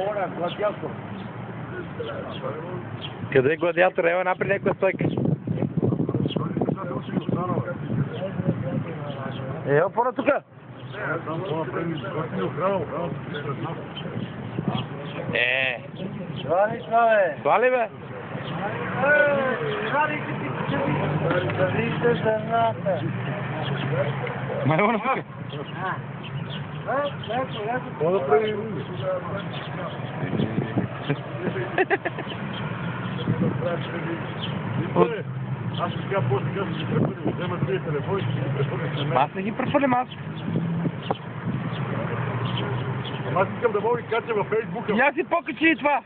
Ora, gладиатор. Къде е гладиатор? Ева напред някаква стойка. Ева пора тука. Свали, бе. Свали, бе. Да вижте жената. Ма ева на тука. Какво да правим? Аз ще сега после казвам, че прехвърлим, взема тези телефони, ще ги прехвърлим на мен. Аз не ги прехвърлям, аз. Аз искам да мога и кача във Фейсбука. Я си покачи и това.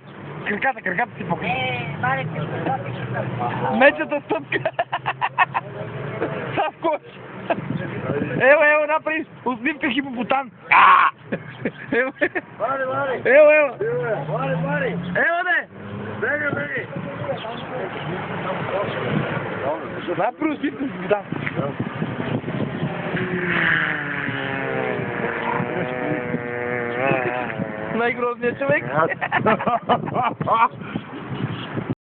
Краката си покачи. Маре, ти ще Мечата стъпка. Савко. Ева, направи усмивка хипопотам. Ева. Ева. Ева, не. Бега. Направи усмивка хипопотам. Най-грозният човек.